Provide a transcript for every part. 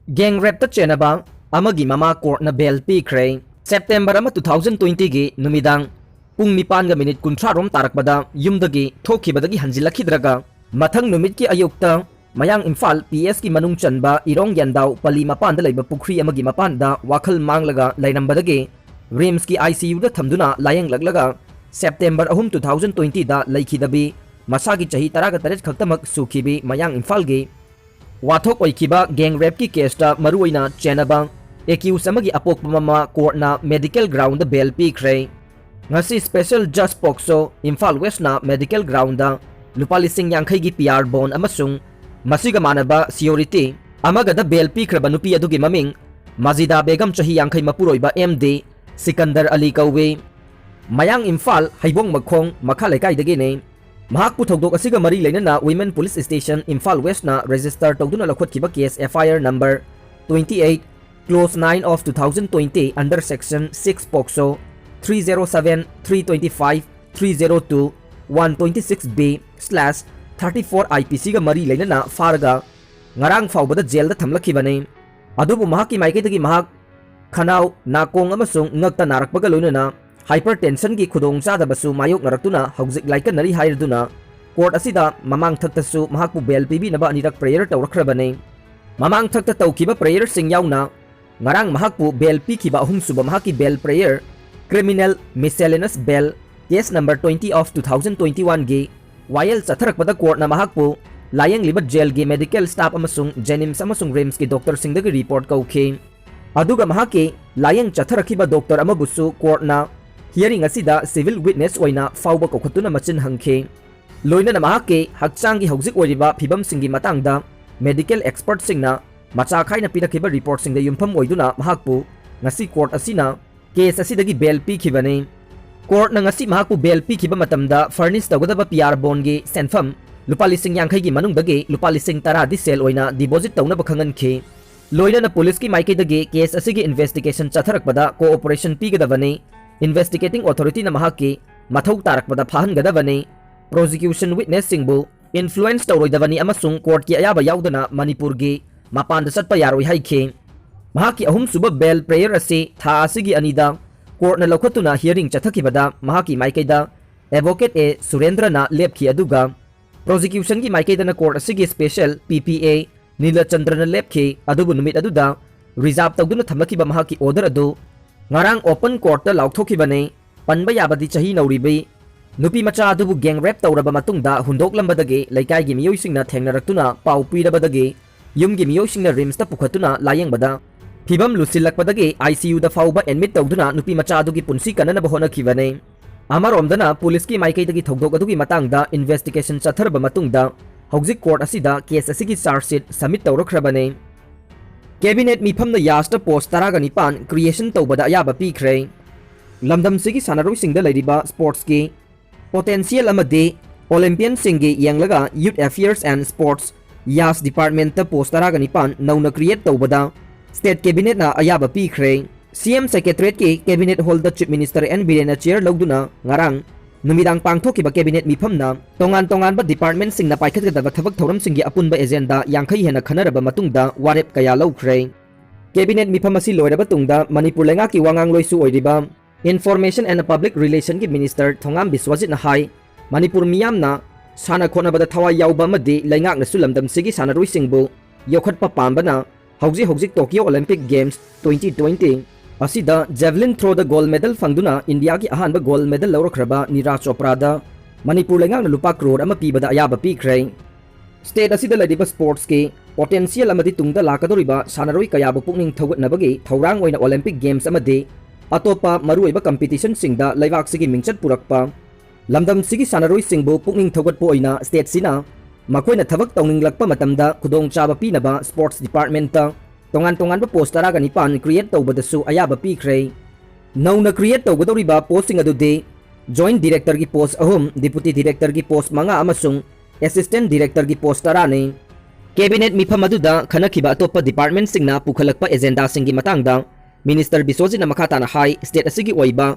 Gang rap ta chenaba amagi mama court na bail pikre September 2020 gi numidang pung 9:13 rom tarakbada yumdagi thokhibadagi hanjilakhidraga mathang numit ki ayukta mayang Imphal PS ki manung chanba irong yandaw pali mapan da laiba pukhri amagi mapan da wakhal manglaga lainambadagi RIMS ki ICU da thamduna layang laglaga September 2020 da laikhidabi masagi chahi taraga taret khaktamak sukhibi mayang Imphal gi wathok oikiba gang rape ki case ta maruina chenaba accused amagi apok mama court na medical ground da bail pikre ngasi special judge pokso Imphal West na medical ground da lupa lising yangkhai gi PR bond amasung masiga manaba security amaga da bail pikraba nupi adugi maming Mazida Begum chahi yangkhai mapuroiba MD Sikandar Ali Kauwe mayang Imphal haibong magkhong makhalaikai dagi ne mahak puthogdok asiga mari leinana Women Police Station Imphal West na register tawduna lakhotkiba case FIR number 28 close 9 of 2020 under section 6 POCSO 307 325 302 126B/34 IPC ga mari leinana farga ngarang fawbada jail da thamlakhibane adubu mahaki maiketagi mahak khanau nakong amasung ngakta narakpaga loinana hypertension ki khudong chadabasu mayok naraktuna hauzik laikan nari hairduna court asida mamang thaktasu mahakpu bail pibi naba anirak prayer tawrakrabane mamang thakta tawkiba prayer sing yauna ngarang mahakpu bail pikhiba ahum suba mahaki bail prayer criminal miscellaneous bail case number 20 of 2021 gi while chatharakpada court na mahakpu layang liba jail gi medical staff amasung Jenims amasung RIMS ki doctor singdagi report kaukhe aduga mahaki layang chatharakiba doctor amabusu court na hearing asida civil witness oina fawba kokhatuna machin hangkhe loina na mahake hakchang gi hauzik oiriba phibam singi matangda medical expert singna macha khaina pirakhiba report singda yumpham oiduna mahakpu ngasi court asina case asidagi bail pikhibane court na ngasi mahakpu bail pikhiba matamda furnish tawgadaba PR bond gi senfam lupa lising yangkhai gi manungdagi lupa lising 10 di sel oina deposit tawna bakhangankhe loina na police ki maikaidagi case asigi investigation chatharakpada cooperation pigadabane investigating authority na mahaki mathau tarakpada phahangadabane prosecution witness singbu influence tawroidabani amasung court ki ayaba yaudana Manipur gi mapanda satpa yaroi haikhe mahaki ahum suba bail prayer ase tha asigi anida court na lokhatuna hearing chathakibada mahaki maikaida advocate A Surendra na lepki aduga prosecution gi maikaida na court asigi special PPA Nilachandra na lepki adubu numit aduda reserve tawduna thamlakiba mahaki order adu ngarang open court ta laukthokibane panba yabadi chahi nauribi nupi macha adubu gang rape tawraba matungda hundoklambadagi laikai gi miyoisingna thengnaratuna pau pirabadagi yumgi miyoisingna RIMS ta pukhatuna layengbada phibam lusilakpadagi ICU da fawba admit tawduna nupi macha adugi punsi kanana bahona khibane amaromdana police ki maikaidagi thogdok adugi matangda investigation chatharba matungda hauzik court asida case asigi charge sheet submit tawrokhrabane Cabinet mifamna yasta post 19 creation tawbada ayaba pikre lamdam sigi sanaroi singda lairiba sports ki potential amade Olympian singi yanglaga youth affairs and sports yas department ta post 19 nauna create tawbada state cabinet na ayaba pikre CM secretariat ki cabinet hall da chief minister N Birena chair logduna ngarang numidang pangthokiba cabinet mifamna tongan ba department singna paikhatgadaba thabak thoram singi apunba agenda yangkhai hena khanaraba matungda warep kaya laukhre cabinet mifam asi loiraba tungda Manipur lenga ki wangang loisu oiriba information and public relation ki minister Thongam Biswajit na hai Manipur miyamna sana khonabada thawai yauba madi lengak na sulamdam sigi sanaroi singbu yokhatpa pambana hauzik Tokyo Olympic Games 2020 asida javelin throw the gold medal fangduna India ki ahanba gold medal laurokhraba Neeraj Chopra da Manipur lengang na lupa crore ama pibada ayaba pikre state asida ladiba sports ki potential amadi tungda lakadoriba sanaroi kayaba pukning thawatnabagi thawrang oina Olympic Games amadi atopa maruiba competition singda laibak sigi mingchat purakpa lamdam sigi sanaroi singbu pukning thawatpo oina state sina makoina thabak tawninglakpa matamda khudong chaba pinaba sports department ta tongan ba post 19 create tawbadasu ayaba pikre nauna create tawgadoriba posting adude joint director gi post ahum deputy director gi post manga amasung assistant director gi post 10 ne cabinet mifam aduda khanakhiba atopa department singna pukhalakpa agenda singi matangda minister Biswajit na makhata na high state asigi oiba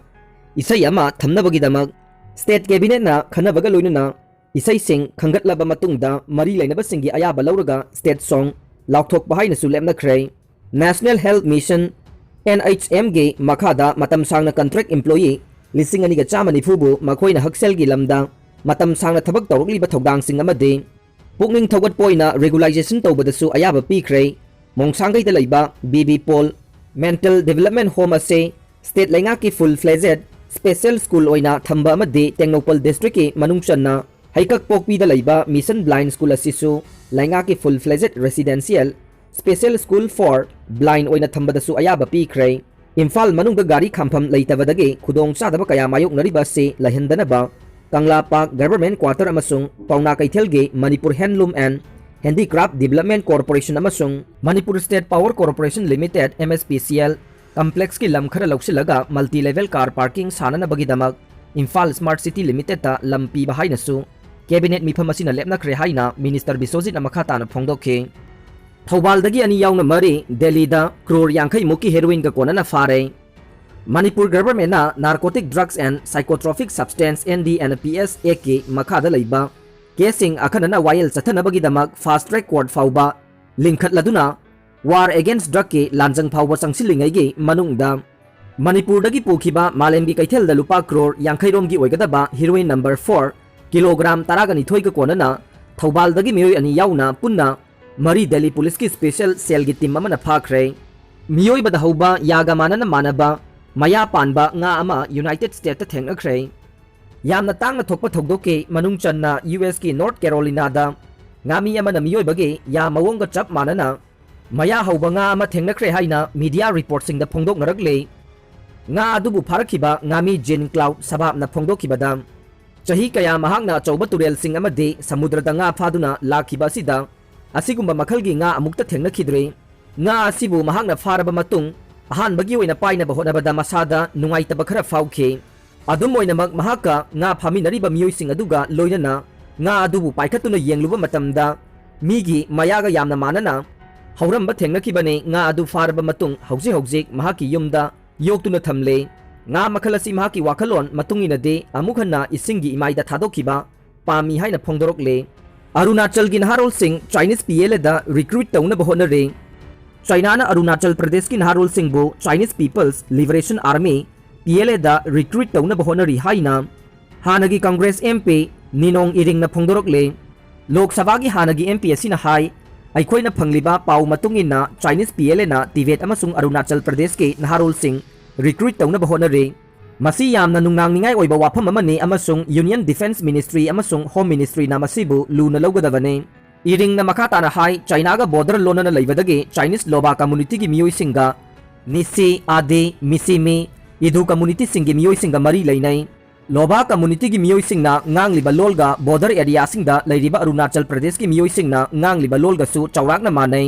isai ama thamnabagi damak state cabinet na khanabaga loinuna isai sing khangatlaba matungda mari lainaba singi ayaba lauraga state song laukthok bahai na sulemna khrei National Health Mission NHM गे मखादा मतम सांगना contract employee लिसिंग अनिगा Chama निफुबु मखोइना हक्सेल गी लमदा मतम सांगना थबक तौरकलिबा थौदांग सिंग अमदे पुकनिंग थौगत पोइना रेगुलाइजेशन तौबदसु अयाबा पीख्रे मोंगसांगैदा लैबा बीबी पोल मेंटल डेवलपमेंट होम असे स्टेट लैंगा की फुल फ्लेजेड स्पेशल स्कूल ओइना थंबा अमदे टेक्नोपल डिस्ट्रिक्ट की मनुंगचन्ना हैकक पोकपीदा लैबा मिशन ब्लाइंड स्कूल असिसु लैंगा की full fledged residential special school for blind ओइना थंबदसु अयाबा पीख्रे इम्फाल मनुंग गाड़ी खामफम लैतबदगे खुदोंग चादब कया मायोकनरिबा से लहंदनबा कंगला पार्क गवर्नमेंट क्वार्टर अमसुंग पौना कैथेलगे Manipur handloom and handicraft development corporation अमसुंग Manipur state power corporation limited MSPCL complex की लम खरा लौसिलगा मल्टी लेवल कार पार्किंग साननबगीदमक इम्फाल स्मार्ट सिटी लिमिटेड ता लम पीबा हाइनसु कैबिनेट मिफम असिना लेपनख्रे हाइना मिनिस्टर बिस्वजित मखाताना फोंदोखे थौबालदगी अनि याउना मरी दिल्लीदा क्रोर यांखै मुकी हेरोइन का कोनना फारे मणिपुर गवर्नमेंट ना narcotic drugs and psychotropic substance NDNPS act की मखादा लैबा केसिंग अखनना वायल चथनबगीदमक फास्ट ट्रैक कोर्ट फाउबा लिंखतलदुना वार अगेंस्ट ड्रग के लांजंग फाउबा संसिलिंगैगी मनुंगदा मणिपुरदगी पुखिबा मालेमगी कैथेलदा लुपा क्रोर यांखैरोमगी ओइगदबा हीरोइन नंबर 4 किलोग्राम 12 का कोनना थौबालदगी मियोय अनि याउना पुन्ना मरी दिल्ली पुलिस की स्पेशल सेल की टीम अमना फाख्रे मियोय बदा हौबा यागा मानना मानबा मया Panba nga ama United States थेंगनख्रे यामना तांगना थोकपा थोकदोके मनुंग चन्ना US की नॉर्थ कैरोलिना दा ngami amana मियोय बगे या मवोंग चप मानना मया हौबा nga ama थेंगनख्रे हाइना मीडिया रिपोर्ट सिंग दा फोंदोक नरकले nga अदुबु फारखिबा ngami जिन क्लाउड सबाब ना फोंदोखिबदा चही कया महांगना चौबा तुरेल सिंग अमदे समुद्रदा nga फादुना लाखिबा सिदा असिगुम्बा मखलगी nga अमुक्ता थेंगनखिद्रे nga asibu mahangna faraba matung अहानबगी ओइना पाइनबा होनबदा मसादा नुंगाइतबा खरा फाउखे अदुम ओइनमक महाका nga फामिनरिबा मियोइसिंग अदुगा लोइनना nga अदुबु पाइखतुना येंगलुबा मतमदा मीगी मयागा यामना मानना हौरंबा थेंगनखिबने nga अदु फारबा मतुंग हौजे हौजे महाकी युमदा योक्तुना थमले nga मखलसी महाकी वाखलोन मतुंगिनदे अमुखना इसिंगी इमाइदा थादोखिबा पामी हाइना फोंदोरकले अरुणाचल की नहारोल सिंह चाइनीज PLA दा रिक्रूट तौनबा होनरे चाइना ना अरुणाचल प्रदेश की नहारोल सिंह बो Chinese People's Liberation Army PLA दा रिक्रूट तौनबा होनरी हाइना हानगी कांग्रेस MP निनोंग इरिंग ना फोंदोरकले लोकसभा की हानगी MP असिना हाई अखोइना फंगलिबा पाउ मतुंगिना चाइनीज PLA ना तिबेट अमसुंग अरुणाचल प्रदेश के नहारोल सिंह रिक्रूट तौनबा होनरे मसी यामना नुंगनांगनिंगाई ओइबा वाफम अमने अमसुंग यूनियन डिफेंस मिनिस्ट्री अमसुंग होम मिनिस्ट्री ना मसीबु लूना लौगदबने इरिंग ना मखाताना हाई चाइना गा बॉर्डर लोनना लैबदगे चाइनीज लोबा कम्युनिटी की मियोइसिंगा निसी आदे मिसिमी इदु कम्युनिटी सिंगी मियोइसिंगा मरी लैनै लोबा कम्युनिटी की मियोइसिंगना ngangliba लोलगा border area सिंगदा लैरिबा Arunachal Pradesh की मियोइसिंगना ngangliba लोलगसु चौराकना मानै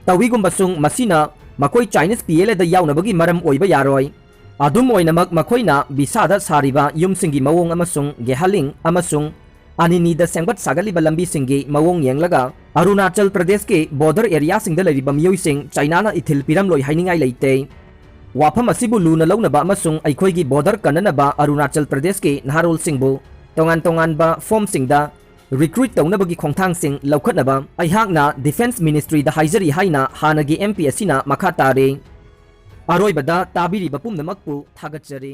तविगुम्बसुंग मसीना मखोई चाइनीज PLA दा याउनबगी मरम ओइबा यारोय अदुम ओइनमक मखोइना बिसादा सारिबा युमसिंगी मवोंग अमसुंग गेहालिंग अमसुंग अनिनीदा सेंगबत सागलिबा लंबी सिंगी मवोंग येंगलगा अरुणाचल प्रदेश के बॉर्डर एरिया सिंगदा लैरिबा मियोइसिंग चाइनाना इथिल पिरम लोइ हाइनिंगाई लैते वाफम असिबु लूना लौनबा अमसुंग अखोइगी बॉर्डर कननबा अरुणाचल प्रदेश के नहारोल सिंगबु तोंगान तोंगानबा फॉर्म सिंगदा रिक्रूट तौनबगी खोंथांग सिंग लौखतनबा अहाकना डिफेंस मिनिस्ट्री दा हाइजरी हाइना हानगी MP असिना मखा तारे अरोइबदा ताबिरिबा पुमनमकपु थागतजरी।